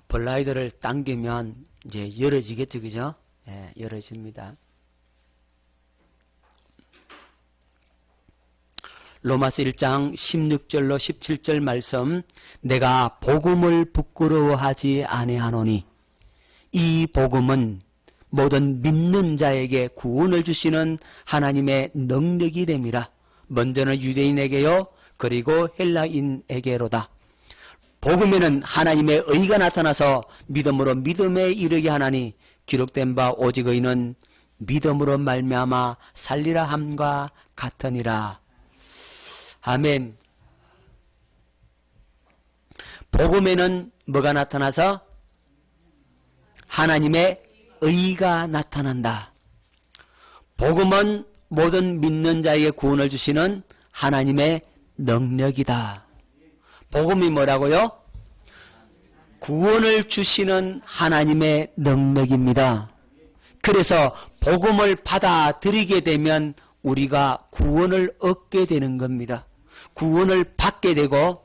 블라이드를 당기면 이제 열어지겠죠, 그죠? 예, 열어집니다. 로마서 1장 16절로 17절 말씀, 내가 복음을 부끄러워하지 아니하노니 이 복음은 모든 믿는 자에게 구원을 주시는 하나님의 능력이 됨이라. 먼저는 유대인에게요, 그리고 헬라인에게로다. 복음에는 하나님의 의가 나타나서 믿음으로 믿음에 이르게 하나니 기록된 바 오직 의는 믿음으로 말미암아 살리라 함과 같으니라. 아멘. 복음에는 뭐가 나타나서? 하나님의 의가 나타난다. 복음은 모든 믿는 자에게 구원을 주시는 하나님의 능력이다. 복음이 뭐라고요? 구원을 주시는 하나님의 능력입니다. 그래서 복음을 받아들이게 되면 우리가 구원을 얻게 되는 겁니다. 구원을 받게 되고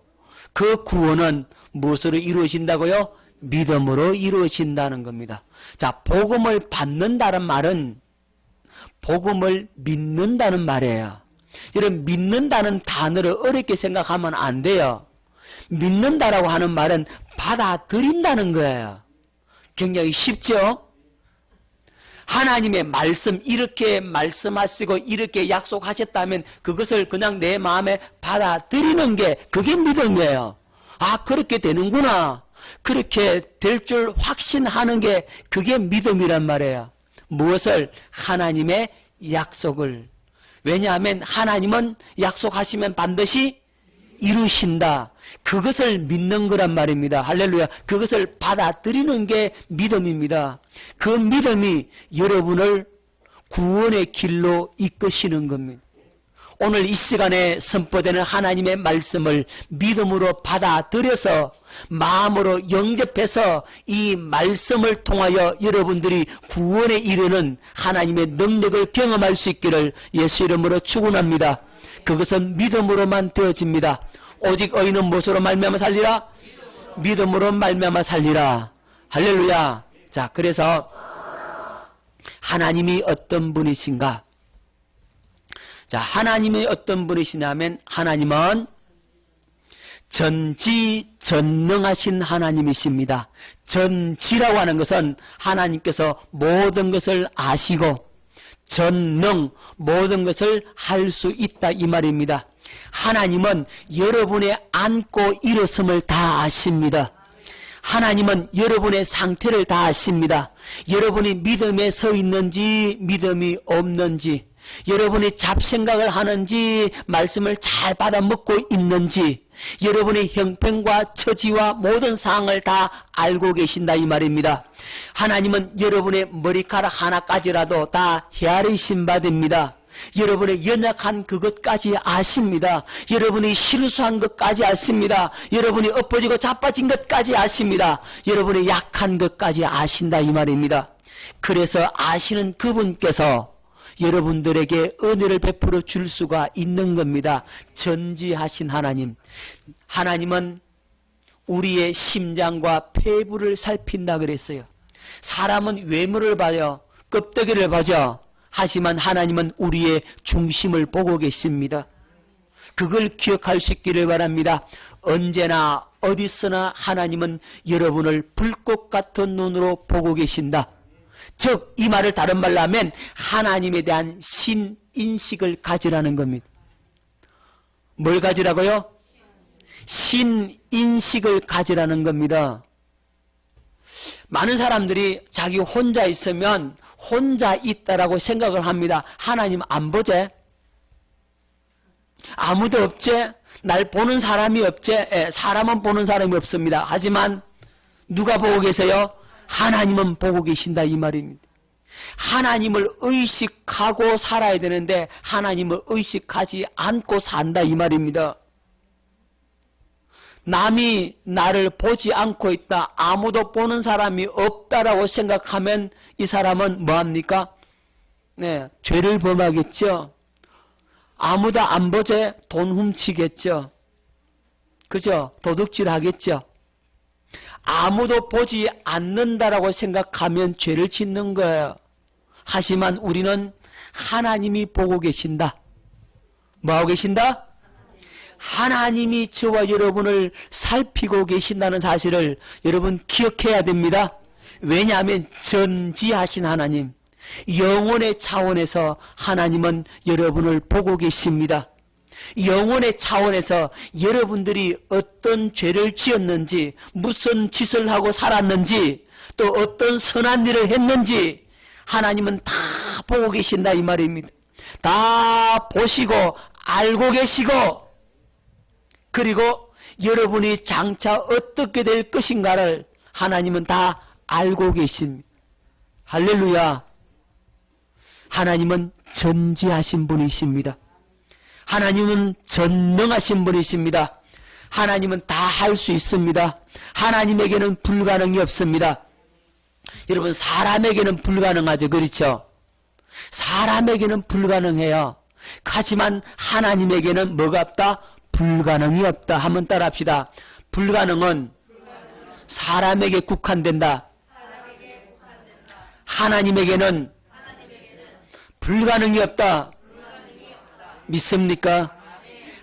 그 구원은 무엇으로 이루어진다고요? 믿음으로 이루어진다는 겁니다. 자, 복음을 받는다는 말은 복음을 믿는다는 말이에요. 여러분, 믿는다는 단어를 어렵게 생각하면 안 돼요. 믿는다라고 하는 말은 받아들인다는 거예요. 굉장히 쉽죠? 하나님의 말씀, 이렇게 말씀하시고 이렇게 약속하셨다면 그것을 그냥 내 마음에 받아들이는 게 그게 믿음이에요. 아, 그렇게 되는구나. 그렇게 될 줄 확신하는 게 그게 믿음이란 말이에요. 무엇을? 하나님의 약속을. 왜냐하면 하나님은 약속하시면 반드시 이루신다. 그것을 믿는 거란 말입니다. 할렐루야. 그것을 받아들이는 게 믿음입니다. 그 믿음이 여러분을 구원의 길로 이끄시는 겁니다. 오늘 이 시간에 선포되는 하나님의 말씀을 믿음으로 받아들여서 마음으로 영접해서 이 말씀을 통하여 여러분들이 구원에 이르는 하나님의 능력을 경험할 수 있기를 예수 이름으로 축원합니다. 그것은 믿음으로만 되어집니다. 오직 의인은 무엇으로 말미암아 살리라? 믿음으로 말미암아 살리라. 할렐루야. 자, 그래서 하나님이 어떤 분이신가? 자, 하나님이 어떤 분이시냐면 하나님은 전지전능하신 하나님이십니다. 전지라고 하는 것은 하나님께서 모든 것을 아시고 전능, 모든 것을 할 수 있다 이 말입니다. 하나님은 여러분의 앉고 일어섬을 다 아십니다. 하나님은 여러분의 상태를 다 아십니다. 여러분이 믿음에 서 있는지 믿음이 없는지, 여러분이 잡생각을 하는지 말씀을 잘 받아먹고 있는지, 여러분의 형편과 처지와 모든 상황을 다 알고 계신다 이 말입니다. 하나님은 여러분의 머리카락 하나까지라도 다 헤아리신 바 됩니다. 여러분의 연약한 그것까지 아십니다. 여러분이 실수한 것까지 아십니다. 여러분이 엎어지고 자빠진 것까지 아십니다. 여러분의 약한 것까지 아신다 이 말입니다. 그래서 아시는 그분께서 여러분들에게 은혜를 베풀어 줄 수가 있는 겁니다. 전지하신 하나님. 하나님은 우리의 심장과 폐부를 살핀다 그랬어요. 사람은 외모를 봐요. 껍데기를 봐죠. 하지만 하나님은 우리의 중심을 보고 계십니다. 그걸 기억할 수 있기를 바랍니다. 언제나 어디서나 하나님은 여러분을 불꽃 같은 눈으로 보고 계신다. 즉, 이 말을 다른 말로 하면 하나님에 대한 신인식을 가지라는 겁니다. 뭘 가지라고요? 신인식을 가지라는 겁니다. 많은 사람들이 자기 혼자 있으면 혼자 있다라고 생각을 합니다. 하나님 안 보제? 아무도 없제? 날 보는 사람이 없제? 사람은 보는 사람이 없습니다. 하지만 누가 보고 계세요? 하나님은 보고 계신다 이 말입니다. 하나님을 의식하고 살아야 되는데 하나님을 의식하지 않고 산다 이 말입니다. 남이 나를 보지 않고 있다, 아무도 보는 사람이 없다라고 생각하면 이 사람은 뭐합니까? 네, 죄를 범하겠죠. 아무도 안 보제? 돈 훔치겠죠. 그죠? 도둑질 하겠죠. 아무도 보지 않는다라고 생각하면 죄를 짓는 거예요. 하지만 우리는 하나님이 보고 계신다. 뭐하고 계신다? 하나님이 저와 여러분을 살피고 계신다는 사실을 여러분 기억해야 됩니다. 왜냐하면 전지하신 하나님, 영혼의 차원에서 하나님은 여러분을 보고 계십니다. 영혼의 차원에서 여러분들이 어떤 죄를 지었는지, 무슨 짓을 하고 살았는지, 또 어떤 선한 일을 했는지 하나님은 다 보고 계신다 이 말입니다. 다 보시고 알고 계시고, 그리고 여러분이 장차 어떻게 될 것인가를 하나님은 다 알고 계십니다. 할렐루야. 하나님은 전지하신 분이십니다. 하나님은 전능하신 분이십니다. 하나님은 다 할 수 있습니다. 하나님에게는 불가능이 없습니다. 여러분, 사람에게는 불가능하죠. 그렇죠? 사람에게는 불가능해요. 하지만 하나님에게는 뭐가 없다? 불가능이 없다. 한번 따라합시다. 불가능은 사람에게 국한된다. 하나님에게는 불가능이 없다. 믿습니까?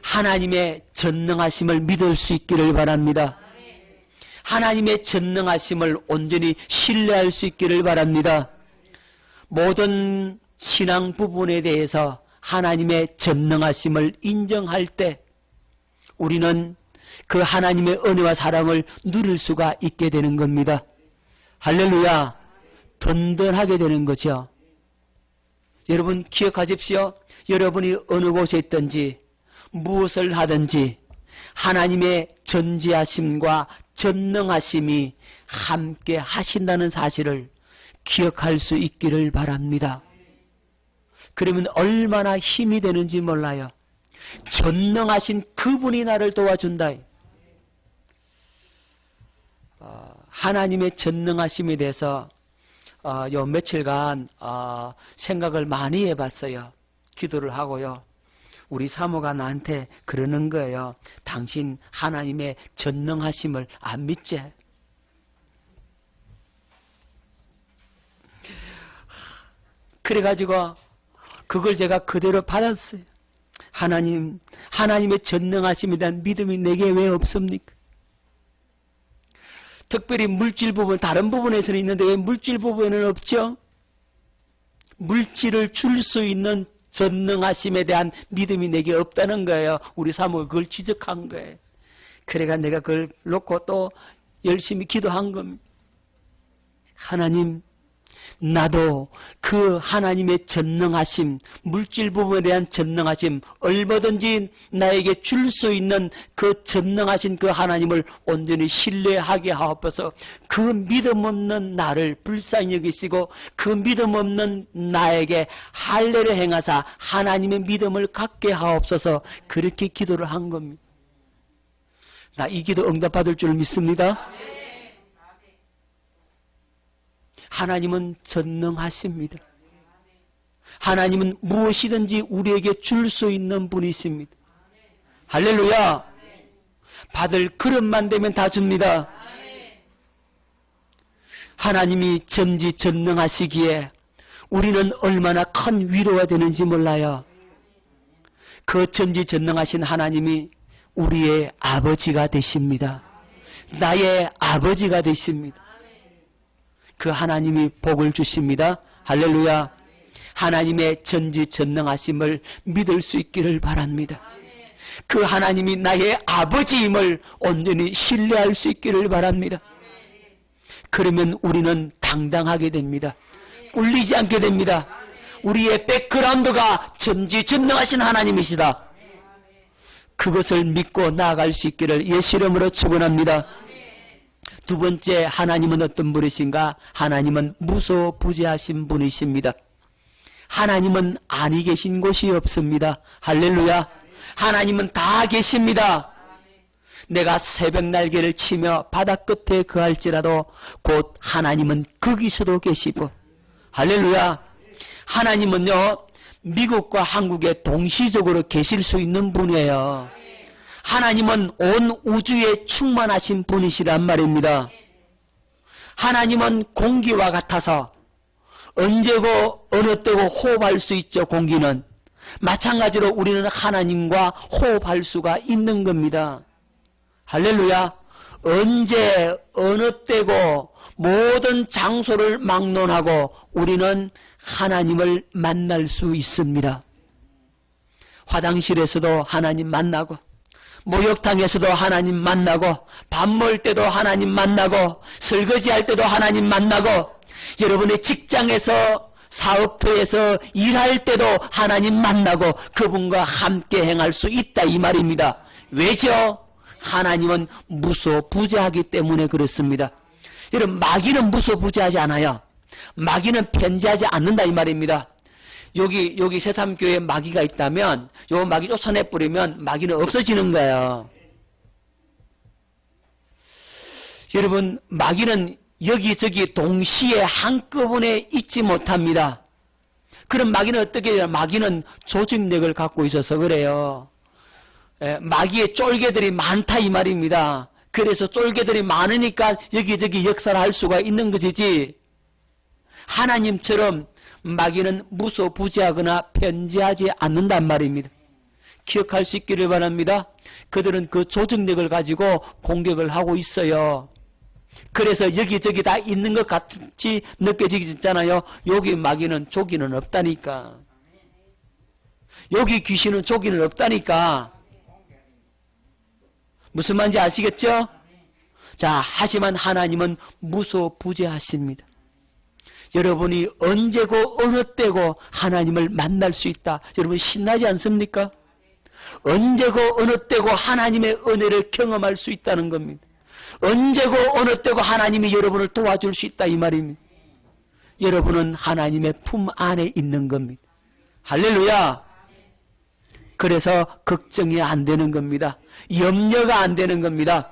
하나님의 전능하심을 믿을 수 있기를 바랍니다. 하나님의 전능하심을 온전히 신뢰할 수 있기를 바랍니다. 모든 신앙 부분에 대해서 하나님의 전능하심을 인정할 때 우리는 그 하나님의 은혜와 사랑을 누릴 수가 있게 되는 겁니다. 할렐루야. 든든하게 되는 거죠. 여러분 기억하십시오. 여러분이 어느 곳에 있든지 무엇을 하든지 하나님의 전지하심과 전능하심이 함께 하신다는 사실을 기억할 수 있기를 바랍니다. 그러면 얼마나 힘이 되는지 몰라요. 전능하신 그분이 나를 도와준다. 하나님의 전능하심에 대해서 요 며칠간 생각을 많이 해봤어요. 기도를 하고요. 우리 사모가 나한테 그러는 거예요. 당신 하나님의 전능하심을 안 믿지? 그래가지고 그걸 제가 그대로 받았어요. 하나님의 전능하심에 대한 믿음이 내게 왜 없습니까? 특별히 물질 부분, 다른 부분에서는 있는데 왜 물질 부분에는 없죠? 물질을 줄 수 있는 전능하심에 대한 믿음이 내게 없다는 거예요. 우리 사모가 그걸 지적한 거예요. 그래가 내가 그걸 놓고 또 열심히 기도한 겁니다. 하나님, 나도 그 하나님의 전능하심, 물질 부분에 대한 전능하심, 얼마든지 나에게 줄 수 있는 그 전능하신 그 하나님을 온전히 신뢰하게 하옵소서. 그 믿음 없는 나를 불쌍히 여기시고 그 믿음 없는 나에게 할례를 행하사 하나님의 믿음을 갖게 하옵소서. 그렇게 기도를 한 겁니다. 나 이 기도 응답받을 줄 믿습니다. 하나님은 전능하십니다. 하나님은 무엇이든지 우리에게 줄 수 있는 분이십니다. 할렐루야. 받을 그릇만 되면 다 줍니다. 하나님이 전지전능하시기에 우리는 얼마나 큰 위로가 되는지 몰라요. 그 전지전능하신 하나님이 우리의 아버지가 되십니다. 나의 아버지가 되십니다. 그 하나님이 복을 주십니다. 할렐루야. 하나님의 전지전능하심을 믿을 수 있기를 바랍니다. 그 하나님이 나의 아버지임을 온전히 신뢰할 수 있기를 바랍니다. 그러면 우리는 당당하게 됩니다. 꿀리지 않게 됩니다. 우리의 백그라운드가 전지전능하신 하나님이시다. 그것을 믿고 나아갈 수 있기를 예수 이름으로 축원합니다. 두 번째, 하나님은 어떤 분이신가? 하나님은 무소부재하신 분이십니다. 하나님은 아니 계신 곳이 없습니다. 할렐루야. 하나님은 다 계십니다. 내가 새벽 날개를 치며 바다 끝에 거할지라도 곧 하나님은 거기서도 계시고, 할렐루야. 하나님은요, 미국과 한국에 동시적으로 계실 수 있는 분이에요. 하나님은 온 우주에 충만하신 분이시란 말입니다. 하나님은 공기와 같아서 언제고 어느 때고 호흡할 수 있죠. 공기는. 마찬가지로 우리는 하나님과 호흡할 수가 있는 겁니다. 할렐루야. 언제 어느 때고 모든 장소를 막론하고 우리는 하나님을 만날 수 있습니다. 화장실에서도 하나님 만나고, 목욕탕에서도 하나님 만나고, 밥 먹을 때도 하나님 만나고, 설거지할 때도 하나님 만나고, 여러분의 직장에서 사업터에서 일할 때도 하나님 만나고 그분과 함께 행할 수 있다 이 말입니다. 왜죠? 하나님은 무소부재하기 때문에 그렇습니다. 여러분, 마귀는 무소부재하지 않아요. 마귀는 편지하지 않는다 이 말입니다. 여기 새삼교회에 마귀가 있다면 요 마귀 쫓아내버리면 마귀는 없어지는 거예요. 여러분, 마귀는 여기저기 동시에 한꺼번에 있지 못합니다. 그럼 마귀는 어떻게 해요? 마귀는 조직력을 갖고 있어서 그래요. 마귀의 쫄개들이 많다 이 말입니다. 그래서 쫄개들이 많으니까 여기저기 역사를 할 수가 있는 것이지, 하나님처럼 마귀는 무소부재하거나 편지하지 않는단 말입니다. 기억할 수 있기를 바랍니다. 그들은 그 조직력을 가지고 공격을 하고 있어요. 그래서 여기저기 다 있는 것 같이 느껴지잖아요. 여기 마귀는 조기는 없다니까. 여기 귀신은 조기는 없다니까. 무슨 말인지 아시겠죠? 자, 하지만 하나님은 무소부재하십니다. 여러분이 언제고 어느 때고 하나님을 만날 수 있다. 여러분 신나지 않습니까? 언제고 어느 때고 하나님의 은혜를 경험할 수 있다는 겁니다. 언제고 어느 때고 하나님이 여러분을 도와줄 수 있다 이 말입니다. 여러분은 하나님의 품 안에 있는 겁니다. 할렐루야. 그래서 걱정이 안 되는 겁니다. 염려가 안 되는 겁니다.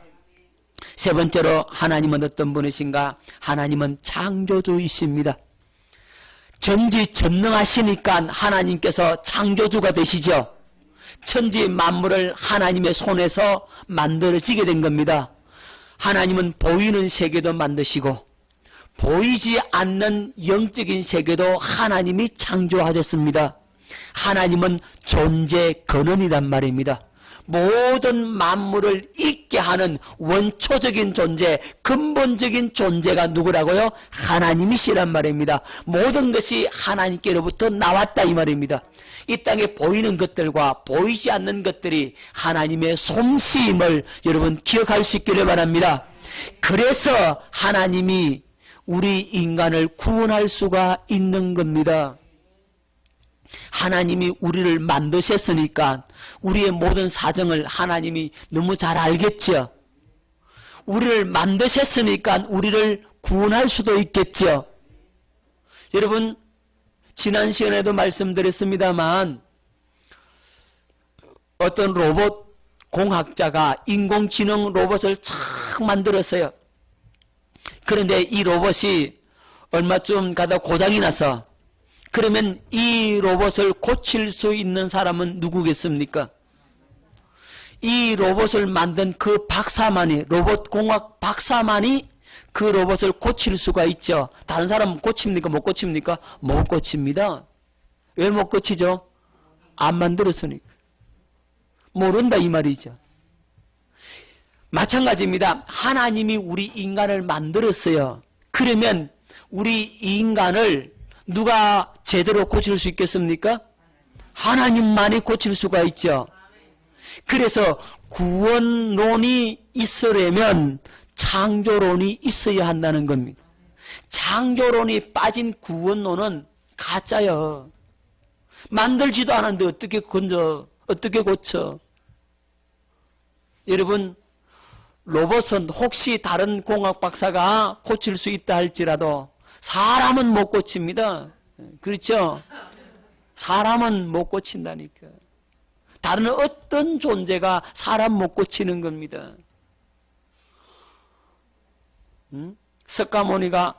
세 번째로 하나님은 어떤 분이신가? 하나님은 창조주이십니다. 전지전능하시니까 하나님께서 창조주가 되시죠. 천지 만물을 하나님의 손에서 만들어지게 된 겁니다. 하나님은 보이는 세계도 만드시고 보이지 않는 영적인 세계도 하나님이 창조하셨습니다. 하나님은 존재 근원이란 말입니다. 모든 만물을 있게 하는 원초적인 존재, 근본적인 존재가 누구라고요? 하나님이시란 말입니다. 모든 것이 하나님께로부터 나왔다 이 말입니다. 이 땅에 보이는 것들과 보이지 않는 것들이 하나님의 솜씨임을 여러분 기억할 수 있기를 바랍니다. 그래서 하나님이 우리 인간을 구원할 수가 있는 겁니다. 하나님이 우리를 만드셨으니까 우리의 모든 사정을 하나님이 너무 잘 알겠죠. 우리를 만드셨으니까 우리를 구원할 수도 있겠죠. 여러분, 지난 시간에도 말씀드렸습니다만 어떤 로봇 공학자가 인공지능 로봇을 착 만들었어요. 그런데 이 로봇이 얼마쯤 가다 고장이 나서, 그러면 이 로봇을 고칠 수 있는 사람은 누구겠습니까? 이 로봇을 만든 그 박사만이, 로봇공학 박사만이 그 로봇을 고칠 수가 있죠. 다른 사람은 고칩니까? 못 고칩니까? 못 고칩니다. 왜 못 고치죠? 안 만들었으니까. 모른다 이 말이죠. 마찬가지입니다. 하나님이 우리 인간을 만들었어요. 그러면 우리 인간을 누가 제대로 고칠 수 있겠습니까? 하나님만이 고칠 수가 있죠. 그래서 구원론이 있으려면 창조론이 있어야 한다는 겁니다. 창조론이 빠진 구원론은 가짜요. 만들지도 않았는데 어떻게 건져, 어떻게 고쳐? 여러분, 로봇은 혹시 다른 공학 박사가 고칠 수 있다 할지라도 사람은 못 고칩니다. 그렇죠? 사람은 못 고친다니까. 다른 어떤 존재가 사람 못 고치는 겁니다. 석가모니가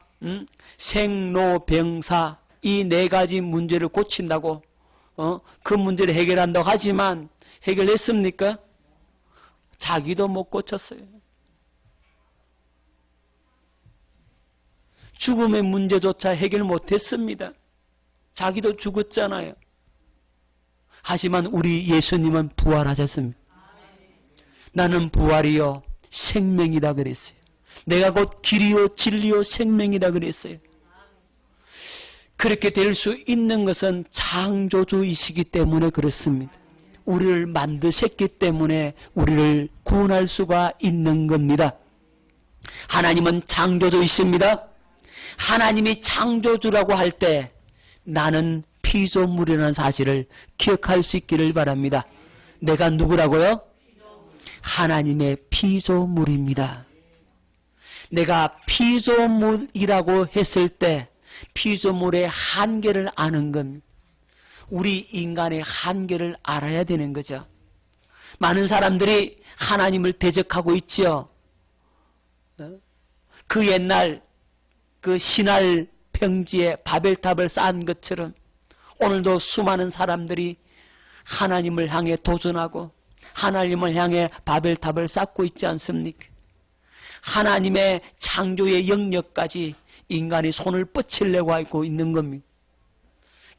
생로병사 이 네 가지 문제를 고친다고 그 문제를 해결한다고 하지만 해결했습니까? 자기도 못 고쳤어요. 죽음의 문제조차 해결 못했습니다. 자기도 죽었잖아요. 하지만 우리 예수님은 부활하셨습니다. 나는 부활이요 생명이다 그랬어요. 내가 곧 길이요 진리요 생명이다 그랬어요. 그렇게 될 수 있는 것은 창조주이시기 때문에 그렇습니다. 우리를 만드셨기 때문에 우리를 구원할 수가 있는 겁니다. 하나님은 창조주이십니다. 하나님이 창조주라고 할 때 나는 피조물이라는 사실을 기억할 수 있기를 바랍니다. 내가 누구라고요? 하나님의 피조물입니다. 내가 피조물이라고 했을 때 피조물의 한계를 아는 겁니다. 우리 인간의 한계를 알아야 되는 거죠. 많은 사람들이 하나님을 대적하고 있지요. 그 옛날 그 신할 평지에 바벨탑을 쌓은 것처럼 오늘도 수많은 사람들이 하나님을 향해 도전하고 하나님을 향해 바벨탑을 쌓고 있지 않습니까? 하나님의 창조의 영역까지 인간이 손을 뻗치려고 하고 있는 겁니다.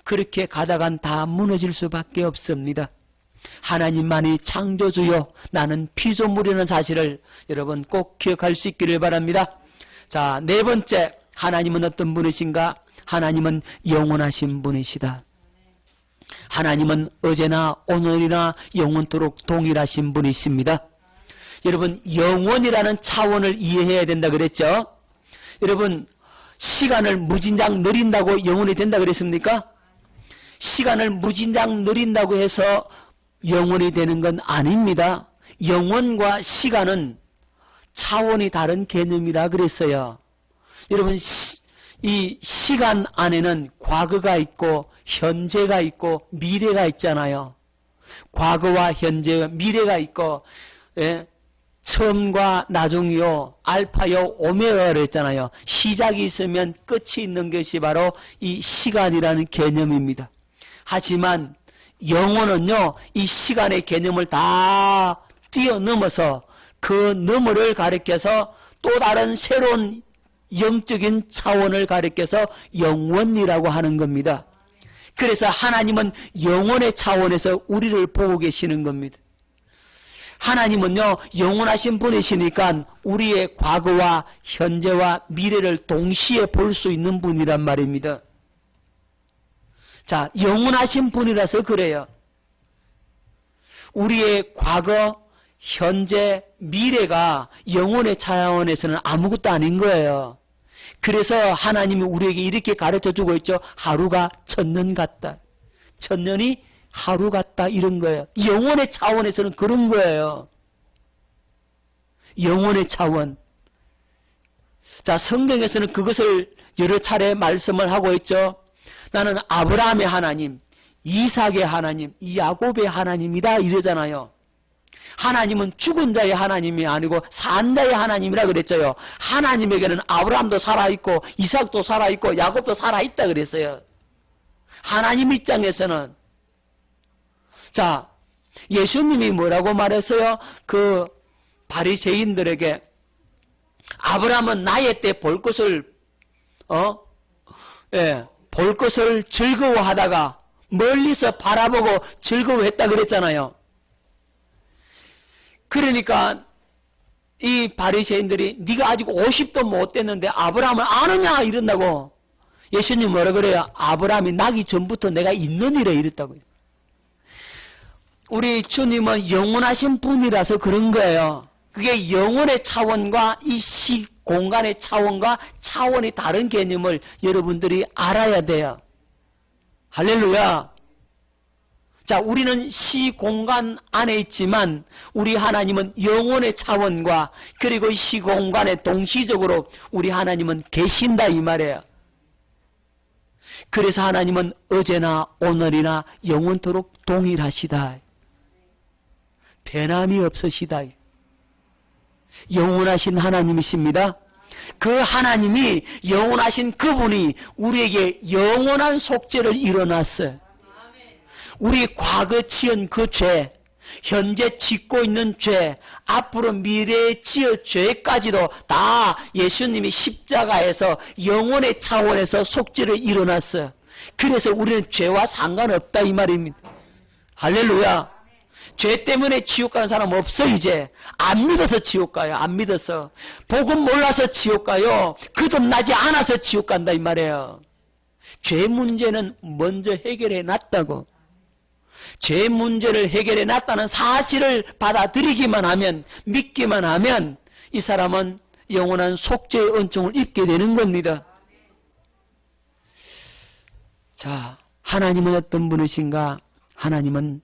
그렇게 가다간 다 무너질 수밖에 없습니다. 하나님만이 창조주요 나는 피조물이라는 사실을 여러분 꼭 기억할 수 있기를 바랍니다. 자, 네 번째, 하나님은 어떤 분이신가? 하나님은 영원하신 분이시다. 하나님은 어제나 오늘이나 영원토록 동일하신 분이십니다. 여러분, 영원이라는 차원을 이해해야 된다 그랬죠? 여러분, 시간을 무진장 느린다고 영원이 된다 그랬습니까? 시간을 무진장 느린다고 해서 영원이 되는 건 아닙니다. 영원과 시간은 차원이 다른 개념이라 그랬어요. 여러분, 이 시간 안에는 과거가 있고 현재가 있고 미래가 있잖아요. 과거와 현재와 미래가 있고, 예? 처음과 나중이요, 알파요, 오메가가 그랬잖아요. 시작이 있으면 끝이 있는 것이 바로 이 시간이라는 개념입니다. 하지만 영혼은요, 이 시간의 개념을 다 뛰어넘어서 그 너머를 가리켜서 또 다른 새로운 영적인 차원을 가리켜서 영원이라고 하는 겁니다. 그래서 하나님은 영원의 차원에서 우리를 보고 계시는 겁니다. 하나님은요, 영원하신 분이시니까 우리의 과거와 현재와 미래를 동시에 볼 수 있는 분이란 말입니다. 자, 영원하신 분이라서 그래요. 우리의 과거, 현재, 미래가 영혼의 차원에서는 아무것도 아닌 거예요. 그래서 하나님이 우리에게 이렇게 가르쳐주고 있죠. 하루가 천년 같다. 천년이 하루 같다, 이런 거예요. 영혼의 차원에서는 그런 거예요. 영혼의 차원. 자, 성경에서는 그것을 여러 차례 말씀을 하고 있죠. 나는 아브라함의 하나님, 이삭의 하나님, 야곱의 하나님이다 이러잖아요. 하나님은 죽은 자의 하나님이 아니고 산 자의 하나님이라 그랬죠. 하나님에게는 아브라함도 살아있고 이삭도 살아있고 야곱도 살아있다 그랬어요. 하나님 입장에서는. 자, 예수님이 뭐라고 말했어요? 그 바리새인들에게 아브라함은 나의 때 볼 것을 볼 것을 즐거워하다가 멀리서 바라보고 즐거워했다 그랬잖아요. 그러니까 이 바리새인들이 네가 아직 50도 못 됐는데 아브라함을 아느냐 이런다고. 예수님 뭐라 그래요? 아브라함이 나기 전부터 내가 있느니라 이랬다고요. 우리 주님은 영원하신 분이라서 그런 거예요. 그게 영혼의 차원과 이 공간의 차원과 차원이 다른 개념을 여러분들이 알아야 돼요. 할렐루야. 자, 우리는 시공간 안에 있지만 우리 하나님은 영혼의 차원과 그리고 시공간에 동시적으로 우리 하나님은 계신다 이 말이에요. 그래서 하나님은 어제나 오늘이나 영원토록 동일하시다. 변함이 없으시다. 영원하신 하나님이십니다. 그 하나님이 영원하신 그분이 우리에게 영원한 속죄를 일어났어요. 우리 과거 지은 그 죄, 현재 짓고 있는 죄, 앞으로 미래에 지을 죄까지도 다 예수님이 십자가에서 영혼의 차원에서 속죄를 일어났어요. 그래서 우리는 죄와 상관없다 이 말입니다. 할렐루야. 죄 때문에 지옥 가는 사람 없어. 이제 안 믿어서 지옥 가요. 안 믿어서. 복음 몰라서 지옥 가요. 거듭나지 않아서 지옥 간다 이 말이에요. 죄 문제는 먼저 해결해 놨다고. 죄 문제를 해결해 놨다는 사실을 받아들이기만 하면, 믿기만 하면 이 사람은 영원한 속죄의 은총을 입게 되는 겁니다. 자, 하나님은 어떤 분이신가? 하나님은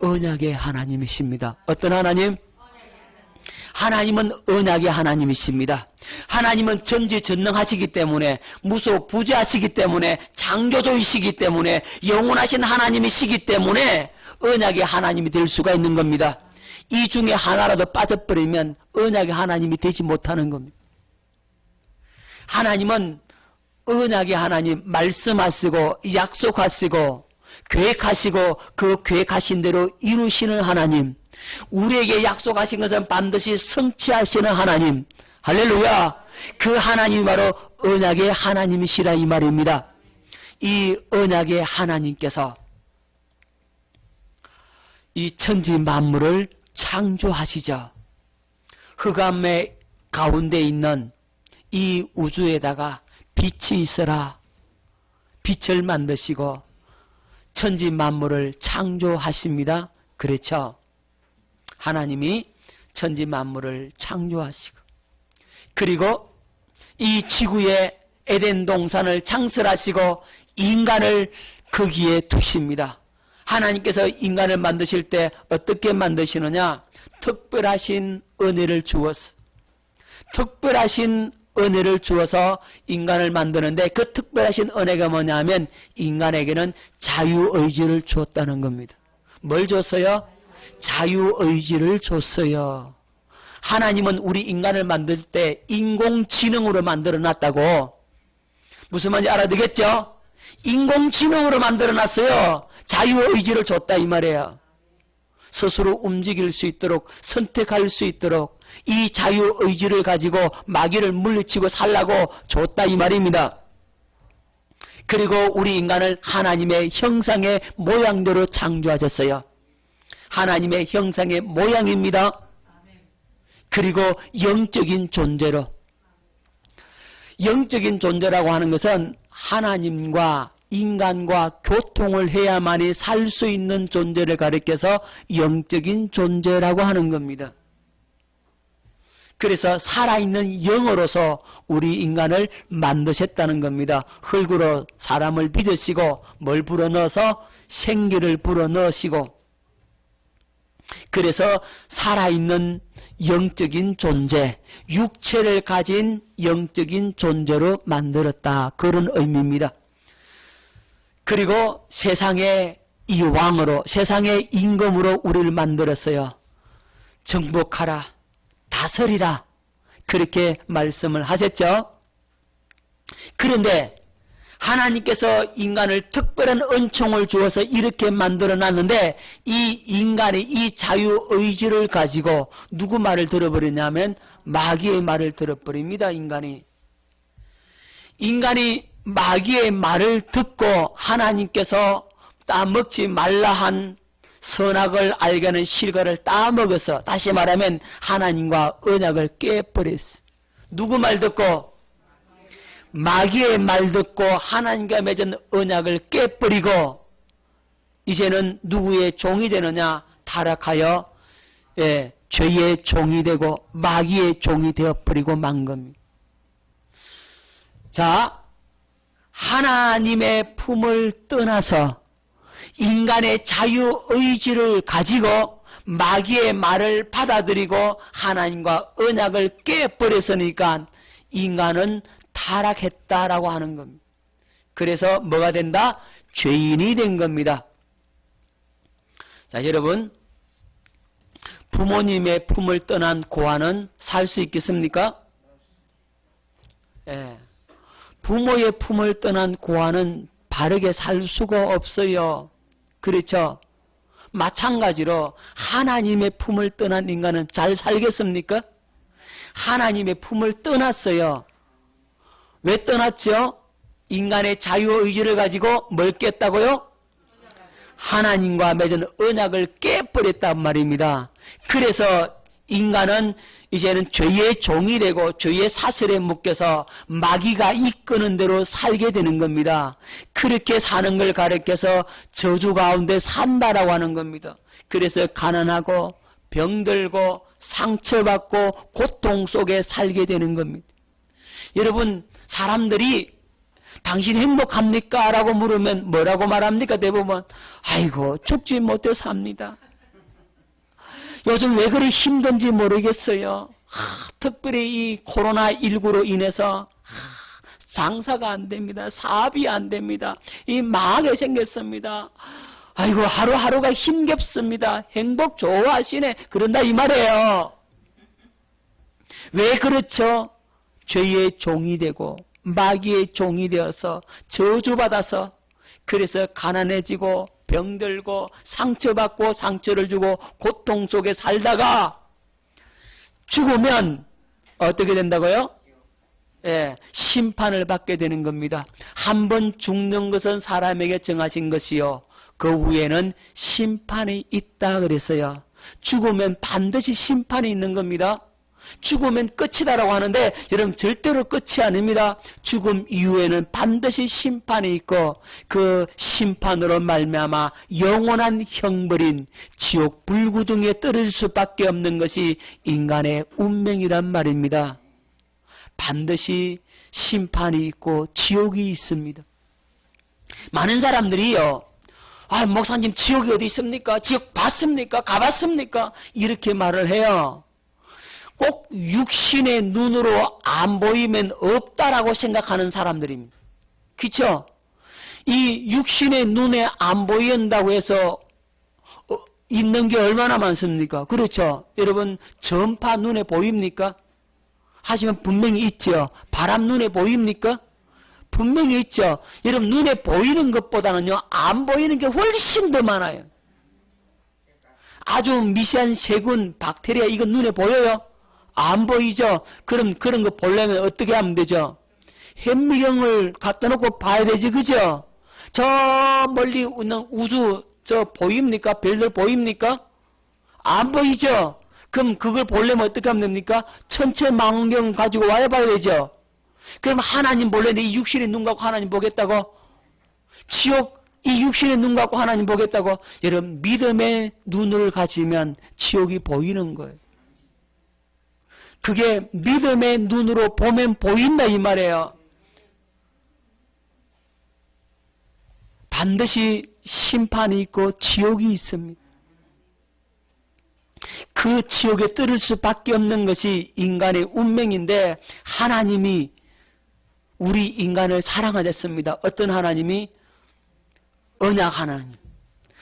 언약의 하나님이십니다. 어떤 하나님? 하나님은 언약의 하나님이십니다. 하나님은 전지전능하시기 때문에, 무소부재하시기 때문에, 창조주이시기 때문에, 영원하신 하나님이시기 때문에 언약의 하나님이 될 수가 있는 겁니다. 이 중에 하나라도 빠져버리면 언약의 하나님이 되지 못하는 겁니다. 하나님은 언약의 하나님, 말씀하시고 약속하시고 계획하시고 그 계획하신 대로 이루시는 하나님, 우리에게 약속하신 것은 반드시 성취하시는 하나님, 할렐루야. 그 하나님이 바로 언약의 하나님이시라 이 말입니다. 이 언약의 하나님께서 이 천지 만물을 창조하시죠. 흑암의 가운데 있는 이 우주에다가 빛이 있어라, 빛을 만드시고 천지 만물을 창조하십니다. 그렇죠? 하나님이 천지 만물을 창조하시고, 그리고 이 지구의 에덴 동산을 창설하시고 인간을 거기에 두십니다. 하나님께서 인간을 만드실 때 어떻게 만드시느냐? 특별하신 은혜를 주어서, 특별하신 은혜를 주어서 인간을 만드는데, 그 특별하신 은혜가 뭐냐면 인간에게는 자유의지를 주었다는 겁니다. 뭘 줬어요? 자유의지를 줬어요. 하나님은 우리 인간을 만들 때 인공지능으로 만들어 놨다고. 무슨 말인지 알아듣겠죠? 인공지능으로 만들어 놨어요. 자유의지를 줬다 이 말이에요. 스스로 움직일 수 있도록, 선택할 수 있도록 이 자유의지를 가지고 마귀를 물리치고 살라고 줬다 이 말입니다. 그리고 우리 인간을 하나님의 형상의 모양대로 창조하셨어요. 하나님의 형상의 모양입니다. 그리고 영적인 존재로, 영적인 존재라고 하는 것은 하나님과 인간과 교통을 해야만이 살 수 있는 존재를 가리켜서 영적인 존재라고 하는 겁니다. 그래서 살아있는 영으로서 우리 인간을 만드셨다는 겁니다. 흙으로 사람을 빚으시고 뭘 불어넣어서 생기를 불어넣으시고, 그래서 살아있는 영적인 존재, 육체를 가진 영적인 존재로 만들었다, 그런 의미입니다. 그리고 세상의 이 왕으로, 세상의 임금으로 우리를 만들었어요. 정복하라, 다스리라, 그렇게 말씀을 하셨죠. 그런데 하나님께서 인간을 특별한 은총을 주어서 이렇게 만들어 놨는데, 이 인간이 이 자유의지를 가지고 누구 말을 들어버리냐면 마귀의 말을 들어버립니다. 인간이 마귀의 말을 듣고 하나님께서 따먹지 말라 한 선악을 알게 하는 실과를 따먹어서, 다시 말하면 하나님과 언약을 깨버렸어. 누구 말 듣고? 마귀의 말 듣고 하나님과 맺은 언약을 깨버리고, 이제는 누구의 종이 되느냐? 타락하여 죄의 종이 되고 마귀의 종이 되어버리고 만 겁니다. 자, 하나님의 품을 떠나서 인간의 자유의지를 가지고 마귀의 말을 받아들이고 하나님과 언약을 깨버렸으니까 인간은 타락했다라고 하는 겁니다. 그래서 뭐가 된다? 죄인이 된 겁니다. 자, 여러분, 부모님의 품을 떠난 고아는 살 수 있겠습니까? 예. 부모의 품을 떠난 고아는 바르게 살 수가 없어요. 그렇죠? 마찬가지로 하나님의 품을 떠난 인간은 잘 살겠습니까? 하나님의 품을 떠났어요. 왜 떠났죠? 인간의 자유의지를 가지고 뭘 깼다고요? 하나님과 맺은 언약을 깨버렸단 말입니다. 그래서 인간은 이제는 죄의 종이 되고 죄의 사슬에 묶여서 마귀가 이끄는 대로 살게 되는 겁니다. 그렇게 사는 걸 가르쳐서 저주 가운데 산다라고 하는 겁니다. 그래서 가난하고 병들고 상처받고 고통 속에 살게 되는 겁니다. 여러분, 사람들이 당신 행복합니까? 라고 물으면 뭐라고 말합니까? 대부분 아이고 죽지 못해 삽니다. 요즘 왜 그리 힘든지 모르겠어요. 특별히 이 코로나19로 인해서 장사가 안 됩니다. 사업이 안 됩니다. 이 망하게 생겼습니다. 아이고 하루하루가 힘겹습니다. 행복 좋아하시네. 그런다 이 말이에요. 왜 그렇죠? 죄의 종이 되고 마귀의 종이 되어서 저주받아서 그래서 가난해지고 병들고 상처받고 상처를 주고 고통 속에 살다가 죽으면 어떻게 된다고요? 예, 심판을 받게 되는 겁니다. 한 번 죽는 것은 사람에게 정하신 것이요. 그 후에는 심판이 있다 그랬어요. 죽으면 반드시 심판이 있는 겁니다. 죽으면 끝이다라고 하는데 여러분 절대로 끝이 아닙니다. 죽음 이후에는 반드시 심판이 있고 그 심판으로 말미암아 영원한 형벌인 지옥 불구덩이에 떨어질 수밖에 없는 것이 인간의 운명이란 말입니다. 반드시 심판이 있고 지옥이 있습니다. 많은 사람들이요, 아 목사님 지옥이 어디 있습니까? 지옥 봤습니까? 가봤습니까? 이렇게 말을 해요. 꼭 육신의 눈으로 안 보이면 없다라고 생각하는 사람들입니다. 그렇죠? 이 육신의 눈에 안 보인다고 해서 있는 게 얼마나 많습니까? 그렇죠? 여러분 전파 눈에 보입니까? 하시면 분명히 있죠. 바람 눈에 보입니까? 분명히 있죠. 여러분 눈에 보이는 것보다는요 안 보이는 게 훨씬 더 많아요. 아주 미세한 세균, 박테리아 이건 눈에 보여요? 안 보이죠? 그럼 그런 거 보려면 어떻게 하면 되죠? 현미경을 갖다 놓고 봐야 되지, 그죠? 저 멀리 있는 우주 저 보입니까? 별들 보입니까? 안 보이죠? 그럼 그걸 보려면 어떻게 하면 됩니까? 천체망원경 가지고 와야 봐야 되죠? 그럼 하나님 볼래는데 이 육신의 눈 갖고 하나님 보겠다고? 지옥 이 육신의 눈 갖고 하나님 보겠다고? 여러분 믿음의 눈을 가지면 지옥이 보이는 거예요. 그게 믿음의 눈으로 보면 보인다 이 말이에요. 반드시 심판이 있고 지옥이 있습니다. 그 지옥에 떨어질 수밖에 없는 것이 인간의 운명인데 하나님이 우리 인간을 사랑하셨습니다. 어떤 하나님이? 언약 하나님.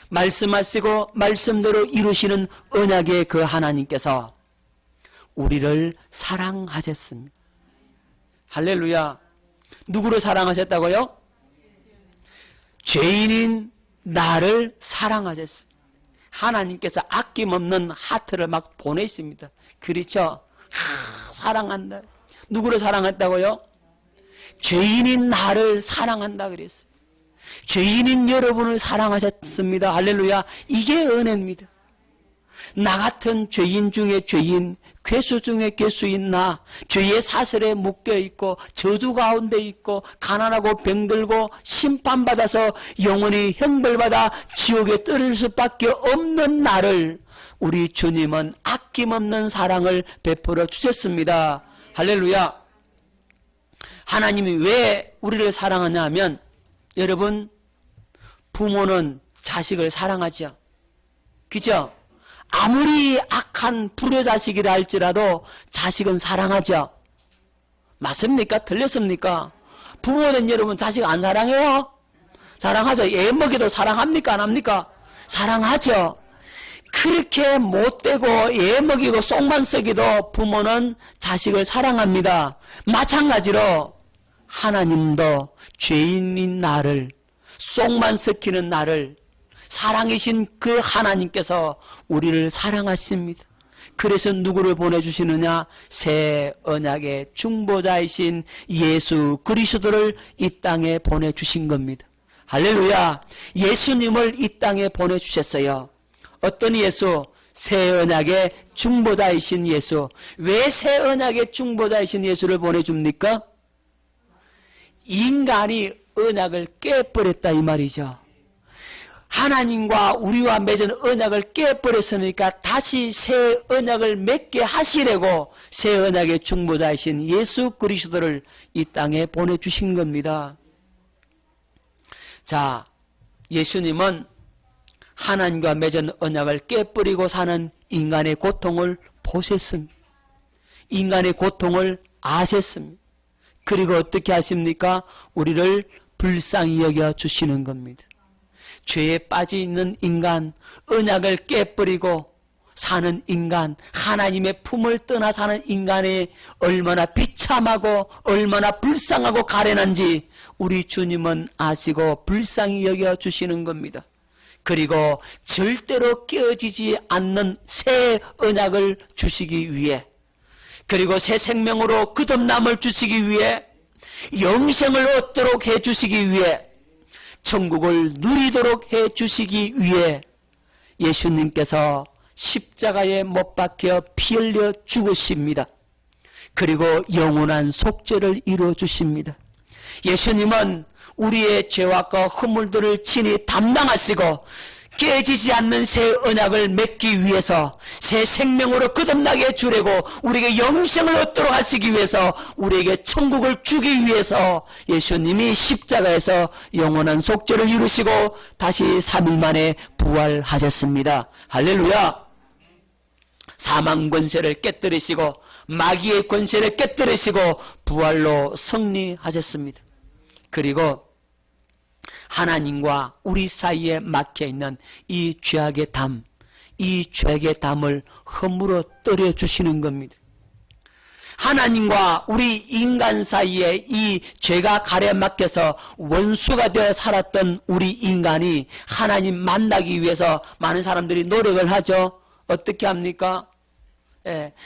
말씀하시고 말씀대로 이루시는 언약의 그 하나님께서 우리를 사랑하셨습니다. 할렐루야. 누구를 사랑하셨다고요? 죄인인 나를 사랑하셨습니다. 하나님께서 아낌없는 하트를 막 보내십니다. 그렇죠? 사랑한다. 누구를 사랑했다고요? 죄인인 나를 사랑한다 그랬어요. 죄인인 여러분을 사랑하셨습니다. 할렐루야. 이게 은혜입니다. 나 같은 죄인 중에 죄인, 괴수 중에 괴수인 나, 죄의 사슬에 묶여있고 저주 가운데 있고 가난하고 병들고 심판받아서 영원히 형벌받아 지옥에 떨어질 수밖에 없는 나를 우리 주님은 아낌없는 사랑을 베풀어 주셨습니다. 할렐루야. 하나님이 왜 우리를 사랑하냐 하면 여러분 부모는 자식을 사랑하죠. 그죠? 아무리 악한 불효자식이라 할지라도 자식은 사랑하죠. 맞습니까? 틀렸습니까? 부모는 여러분 자식 안 사랑해요? 사랑하죠. 애 먹이도 사랑합니까? 안 합니까? 사랑하죠. 그렇게 못되고 애 먹이고 쏙만 썩이도 부모는 자식을 사랑합니다. 마찬가지로 하나님도 죄인인 나를 쏙만 썩히는 나를 사랑이신 그 하나님께서 우리를 사랑하십니다. 그래서 누구를 보내주시느냐? 새 언약의 중보자이신 예수 그리스도를 이 땅에 보내주신 겁니다. 할렐루야. 예수님을 이 땅에 보내주셨어요. 어떤 예수? 새 언약의 중보자이신 예수. 왜 새 언약의 중보자이신 예수를 보내줍니까? 인간이 언약을 깨버렸다 이 말이죠. 하나님과 우리와 맺은 언약을 깨버렸으니까 다시 새 언약을 맺게 하시려고 새 언약의 중보자이신 예수 그리스도를 이 땅에 보내주신 겁니다. 자, 예수님은 하나님과 맺은 언약을 깨버리고 사는 인간의 고통을 보셨습니다. 인간의 고통을 아셨습니다. 그리고 어떻게 하십니까? 우리를 불쌍히 여겨 주시는 겁니다. 죄에 빠져 있는 인간, 언약을 깨버리고 사는 인간, 하나님의 품을 떠나 사는 인간이 얼마나 비참하고 얼마나 불쌍하고 가련한지 우리 주님은 아시고 불쌍히 여겨 주시는 겁니다. 그리고 절대로 깨어지지 않는 새 언약을 주시기 위해, 그리고 새 생명으로 거듭남을 주시기 위해, 영생을 얻도록 해주시기 위해, 천국을 누리도록 해주시기 위해 예수님께서 십자가에 못 박혀 피 흘려 죽으십니다. 그리고 영원한 속죄를 이루어 주십니다. 예수님은 우리의 죄와 허물들을 친히 담당하시고 깨지지 않는 새 언약을 맺기 위해서 새 생명으로 거듭나게 주려고 우리에게 영생을 얻도록 하시기 위해서 우리에게 천국을 주기 위해서 예수님이 십자가에서 영원한 속죄를 이루시고 다시 3일 만에 부활하셨습니다. 할렐루야. 사망 권세를 깨뜨리시고 마귀의 권세를 깨뜨리시고 부활로 승리하셨습니다. 그리고 하나님과 우리 사이에 막혀있는 이 죄악의 담, 이 죄악의 담을 허물어 떨어주시는 겁니다. 하나님과 우리 인간 사이에 이 죄가 가려막혀서 원수가 되어 살았던 우리 인간이 하나님 만나기 위해서 많은 사람들이 노력을 하죠. 어떻게 합니까?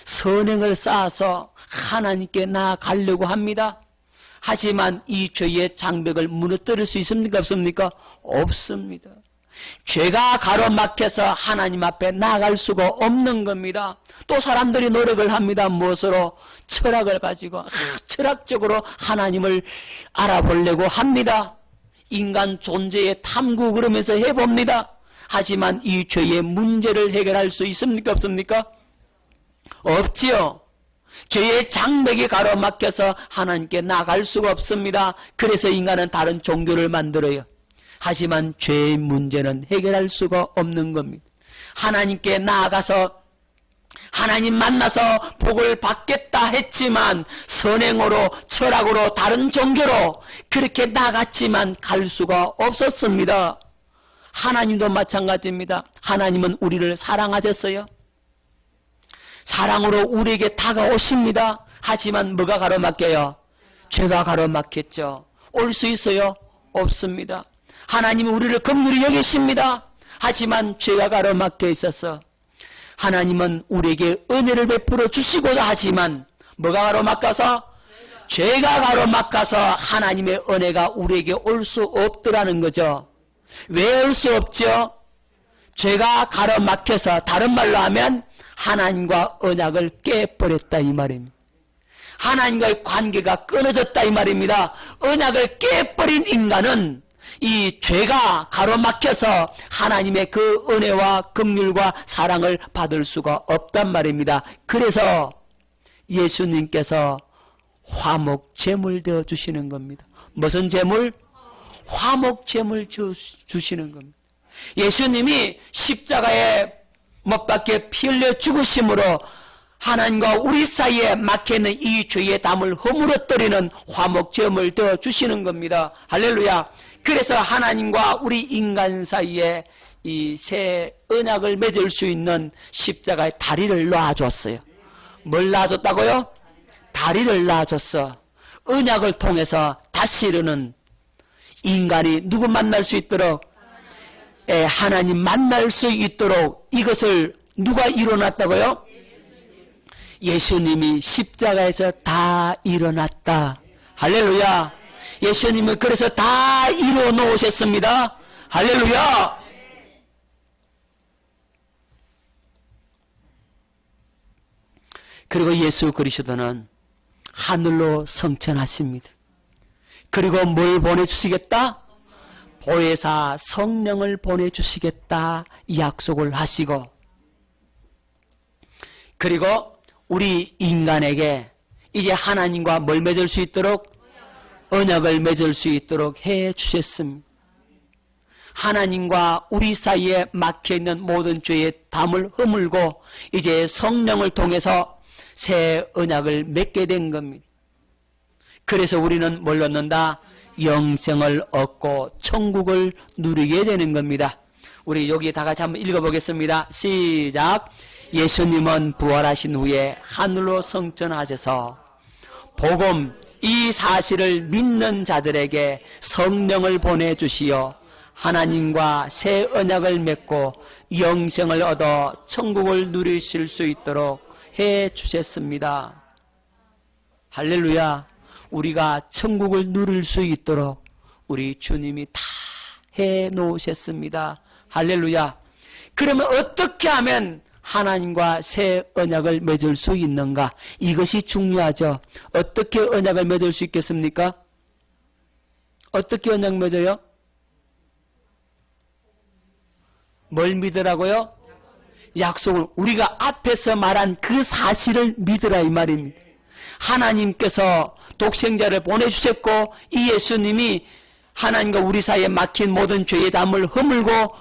선행을 쌓아서 하나님께 나아가려고 합니다. 하지만 이 죄의 장벽을 무너뜨릴 수 있습니까? 없습니까? 없습니다. 죄가 가로막혀서 하나님 앞에 나아갈 수가 없는 겁니다. 또 사람들이 노력을 합니다. 무엇으로? 철학을 가지고 철학적으로 하나님을 알아보려고 합니다. 인간 존재의 탐구 그러면서 해봅니다. 하지만 이 죄의 문제를 해결할 수 있습니까? 없습니까? 없지요. 죄의 장벽이 가로막혀서 하나님께 나갈 수가 없습니다. 그래서 인간은 다른 종교를 만들어요. 하지만 죄의 문제는 해결할 수가 없는 겁니다. 하나님께 나아가서 하나님 만나서 복을 받겠다 했지만 선행으로 철학으로 다른 종교로 그렇게 나갔지만 갈 수가 없었습니다. 하나님도 마찬가지입니다. 하나님은 우리를 사랑하셨어요. 사랑으로 우리에게 다가오십니다. 하지만 뭐가 가로막혀요? 죄가 가로막혔죠. 올 수 있어요? 없습니다. 하나님은 우리를 긍휼히 여기십니다. 하지만 죄가 가로막혀 있어서 하나님은 우리에게 은혜를 베풀어 주시고자 하지만 뭐가 가로막혀서? 죄가 가로막혀서 하나님의 은혜가 우리에게 올 수 없더라는 거죠. 왜 올 수 없죠? 죄가 가로막혀서, 다른 말로 하면 하나님과 언약을 깨버렸다 이 말입니다. 하나님과의 관계가 끊어졌다 이 말입니다. 언약을 깨버린 인간은 이 죄가 가로막혀서 하나님의 그 은혜와 긍휼과 사랑을 받을 수가 없단 말입니다. 그래서 예수님께서 화목 제물 되어 주시는 겁니다. 무슨 제물? 화목 제물 주시는 겁니다. 예수님이 십자가에 못 박혀 피 흘려 죽으심으로 하나님과 우리 사이에 막혀있는 이 죄의 담을 허물어뜨리는 화목제물 되어 주시는 겁니다. 할렐루야. 그래서 하나님과 우리 인간 사이에 이 새 언약을 맺을 수 있는 십자가의 다리를 놔줬어요. 뭘 놔줬다고요? 다리를 놔줬어. 언약을 통해서 다시는 인간이 누구 만날 수 있도록? 하나님 만날 수 있도록 이것을 누가 이뤄놨다고요? 예수님이 십자가에서 다 일어났다. 할렐루야. 예수님은 그래서 다 이루어 놓으셨습니다. 할렐루야. 그리고 예수 그리스도는 하늘로 승천하십니다. 그리고 뭘 보내주시겠다? 보혜사 성령을 보내주시겠다 약속을 하시고, 그리고 우리 인간에게 이제 하나님과 뭘 맺을 수 있도록? 언약을 맺을 수 있도록 해 주셨습니다. 하나님과 우리 사이에 막혀있는 모든 죄의 담을 허물고 이제 성령을 통해서 새 언약을 맺게 된 겁니다. 그래서 우리는 뭘 얻는다? 영생을 얻고 천국을 누리게 되는 겁니다. 우리 여기 다 같이 한번 읽어보겠습니다. 시작. 예수님은 부활하신 후에 하늘로 승천하셔서 복음 이 사실을 믿는 자들에게 성령을 보내주시어 하나님과 새 언약을 맺고 영생을 얻어 천국을 누리실 수 있도록 해 주셨습니다. 할렐루야. 우리가 천국을 누릴 수 있도록 우리 주님이 다 해 놓으셨습니다. 할렐루야. 그러면 어떻게 하면 하나님과 새 언약을 맺을 수 있는가? 이것이 중요하죠. 어떻게 언약을 맺을 수 있겠습니까? 어떻게 언약 맺어요? 뭘 믿으라고요? 약속을. 우리가 앞에서 말한 그 사실을 믿으라 이 말입니다. 하나님께서 독생자를 보내주셨고 이 예수님이 하나님과 우리 사이에 막힌 모든 죄의 담을 허물고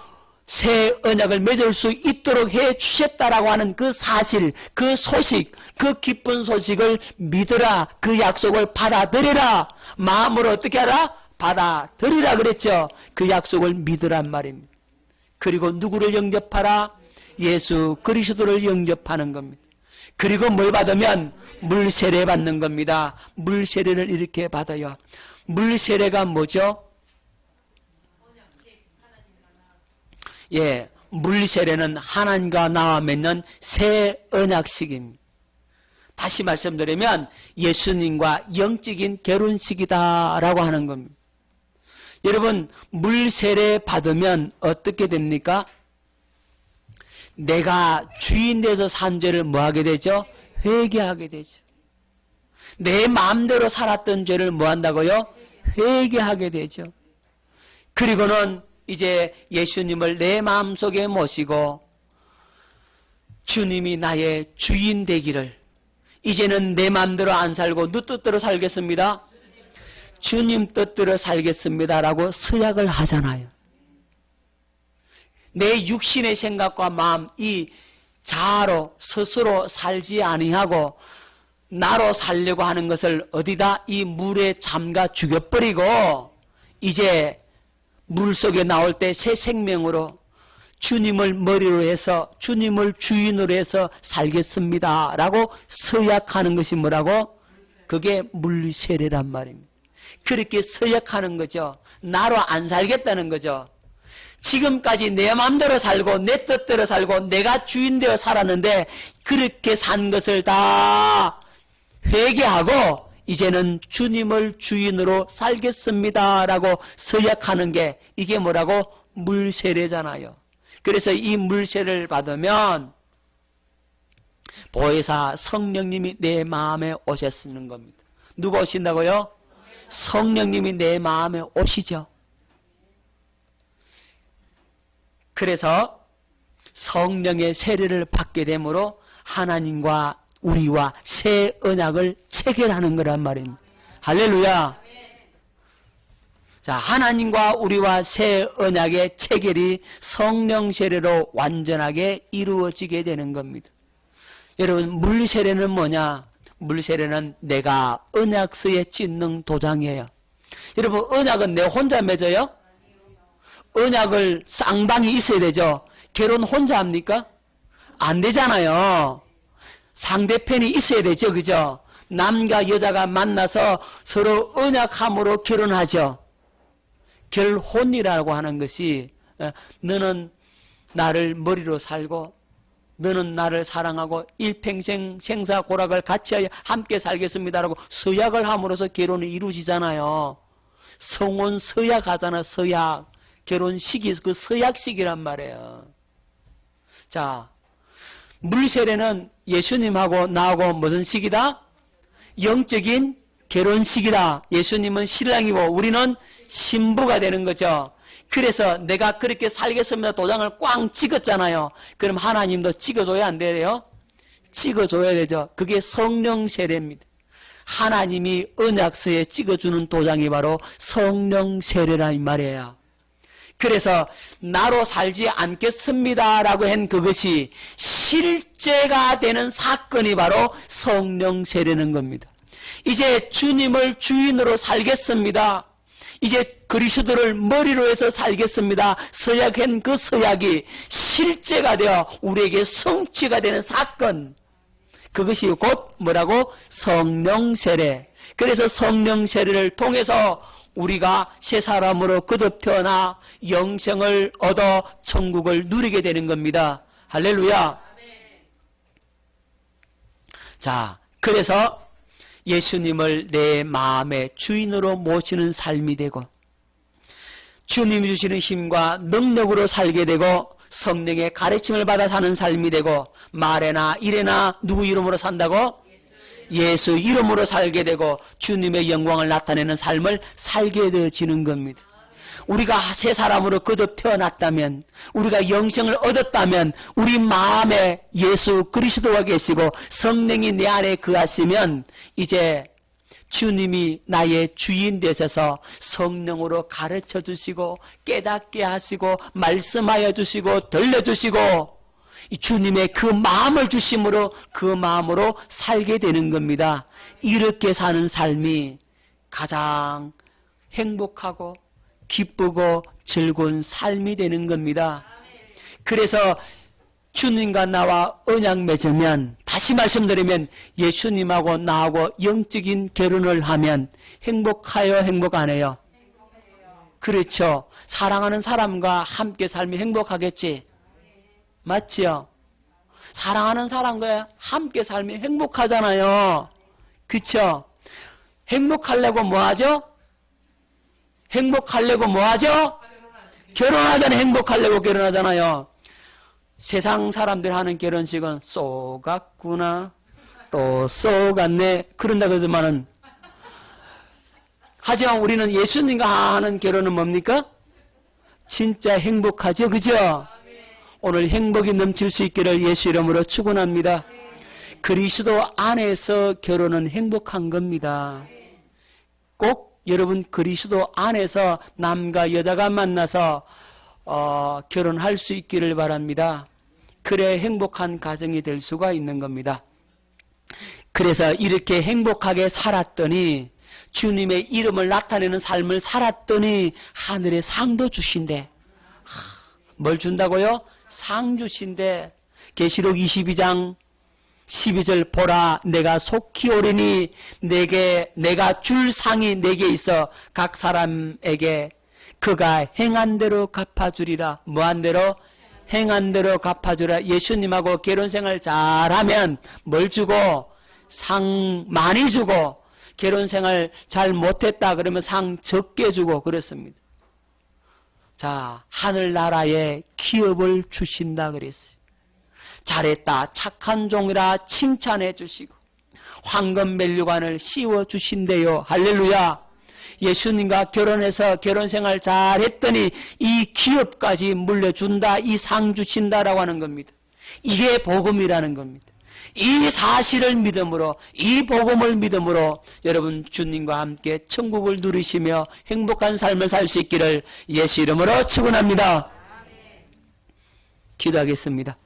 새 언약을 맺을 수 있도록 해 주셨다라고 하는 그 사실, 그 소식, 그 기쁜 소식을 믿으라. 그 약속을 받아들이라. 마음으로 어떻게 하라? 받아들이라 그랬죠. 그 약속을 믿으란 말입니다. 그리고 누구를 영접하라? 예수 그리스도를 영접하는 겁니다. 그리고 뭘 받으면? 물세례 받는 겁니다. 물세례를 이렇게 받아요. 물세례가 뭐죠? 예, 물세례는 하나님과 나와 맺는 새 언약식입니다. 다시 말씀드리면 예수님과 영적인 결혼식이다라고 하는 겁니다. 여러분, 물세례 받으면 어떻게 됩니까? 내가 주인 돼서 산 죄를 뭐하게 되죠? 회개하게 되죠. 내 마음대로 살았던 죄를 뭐한다고요? 회개하게 되죠. 그리고는 이제 예수님을 내 마음속에 모시고 주님이 나의 주인 되기를, 이제는 내 마음대로 안 살고 너 뜻대로 살겠습니다. 주님 뜻대로 살겠습니다라고 서약을 하잖아요. 내 육신의 생각과 마음, 이 자아로 스스로 살지 아니하고 나로 살려고 하는 것을 어디다? 이 물에 잠가 죽여버리고 이제 물속에 나올 때 새 생명으로 주님을 머리로 해서 주님을 주인으로 해서 살겠습니다 라고 서약하는 것이 뭐라고? 그게 물세례란 말입니다. 그렇게 서약하는 거죠. 나로 안 살겠다는 거죠. 지금까지 내 마음대로 살고 내 뜻대로 살고 내가 주인 되어 살았는데 그렇게 산 것을 다 회개하고 이제는 주님을 주인으로 살겠습니다 라고 서약하는 게 이게 뭐라고? 물세례잖아요. 그래서 이 물세례를 받으면 보혜사 성령님이 내 마음에 오셨는 겁니다. 누가 오신다고요? 성령님이 내 마음에 오시죠. 그래서 성령의 세례를 받게 되므로 하나님과 우리와 새 언약을 체결하는 거란 말입니다. 할렐루야. 자, 하나님과 우리와 새 언약의 체결이 성령 세례로 완전하게 이루어지게 되는 겁니다. 여러분, 물세례는 뭐냐? 물세례는 내가 언약서에 찍는 도장이에요. 여러분, 언약은 내 혼자 맺어요? 언약을 쌍방이 있어야 되죠. 결혼 혼자 합니까? 안 되잖아요. 상대편이 있어야 되죠. 그죠? 남과 여자가 만나서 서로 언약함으로 결혼하죠. 결혼이라고 하는 것이 너는 나를 머리로 살고 너는 나를 사랑하고 일평생 생사고락을 같이 함께 살겠습니다라고 서약을 함으로써 결혼이 이루어지잖아요. 성혼 서약하잖아. 서약. 결혼식이 그 서약식이란 말이에요. 자, 물세례는 예수님하고 나하고 무슨 식이다? 영적인 결혼식이다. 예수님은 신랑이고 우리는 신부가 되는 거죠. 그래서 내가 그렇게 살겠습니다 도장을 꽝 찍었잖아요. 그럼 하나님도 찍어줘야 안 돼요? 찍어줘야 되죠. 그게 성령 세례입니다. 하나님이 언약서에 찍어주는 도장이 바로 성령 세례란 말이에요. 그래서 나로 살지 않겠습니다라고 한 그것이 실제가 되는 사건이 바로 성령 세례는 겁니다. 이제 주님을 주인으로 살겠습니다. 이제 그리스도를 머리로 해서 살겠습니다. 서약한 그 서약이 실제가 되어 우리에게 성취가 되는 사건. 그것이 곧 뭐라고? 성령 세례. 그래서 성령 세례를 통해서 우리가 새 사람으로 거듭 태어나 영생을 얻어 천국을 누리게 되는 겁니다. 할렐루야. 자, 그래서 예수님을 내 마음의 주인으로 모시는 삶이 되고 주님이 주시는 힘과 능력으로 살게 되고 성령의 가르침을 받아 사는 삶이 되고 말에나 일에나 누구 이름으로 산다고? 예수 이름으로 살게 되고 주님의 영광을 나타내는 삶을 살게 되어지는 겁니다. 우리가 새 사람으로 거듭 태어났다면 우리가 영생을 얻었다면 우리 마음에 예수 그리스도가 계시고 성령이 내 안에 거하시면 이제 주님이 나의 주인 되셔서 성령으로 가르쳐 주시고 깨닫게 하시고 말씀하여 주시고 들려주시고 주님의 그 마음을 주심으로 그 마음으로 살게 되는 겁니다. 이렇게 사는 삶이 가장 행복하고 기쁘고 즐거운 삶이 되는 겁니다. 그래서 주님과 나와 언약 맺으면 다시 말씀드리면 예수님하고 나하고 영적인 결혼을 하면 행복해요? 행복 안 해요? 그렇죠. 사랑하는 사람과 함께 살면 행복하겠지. 맞지요? 사랑하는 사람과 함께 살면 행복하잖아요. 그쵸? 행복하려고 뭐 하죠? 행복하려고 뭐 하죠? 결혼하잖아요. 행복하려고 결혼하잖아요. 세상 사람들 하는 결혼식은 쏘갔구나 또 쏘갔네 그런다 그러지만은 하지만 우리는 예수님과 하는 결혼은 뭡니까? 진짜 행복하죠. 그죠? 오늘 행복이 넘칠 수 있기를 예수 이름으로 축원합니다. 그리스도 안에서 결혼은 행복한 겁니다. 꼭 여러분 그리스도 안에서 남과 여자가 만나서 결혼할 수 있기를 바랍니다. 그래 행복한 가정이 될 수가 있는 겁니다. 그래서 이렇게 행복하게 살았더니 주님의 이름을 나타내는 삶을 살았더니 하늘에 상도 주신대. 뭘 준다고요? 상 주신대. 계시록 22장 12절 보라 내가 속히 오리니 내가 줄 상이 내게 있어 각 사람에게 그가 행한 대로 갚아주리라. 뭐한 대로? 행한 대로 갚아주라. 예수님하고 결혼생활 잘하면 뭘 주고? 상 많이 주고 결혼생활 잘 못했다 그러면 상 적게 주고 그렇습니다. 자, 하늘나라에 기업을 주신다 그랬어요. 잘했다 착한 종이라 칭찬해 주시고 황금 멜류관을 씌워 주신대요. 할렐루야. 예수님과 결혼해서 결혼생활 잘했더니 이 기업까지 물려준다. 이 상 주신다라고 하는 겁니다. 이게 복음이라는 겁니다. 이 사실을 믿음으로 이 복음을 믿음으로 여러분 주님과 함께 천국을 누리시며 행복한 삶을 살 수 있기를 예수 이름으로 축원합니다. 기도하겠습니다.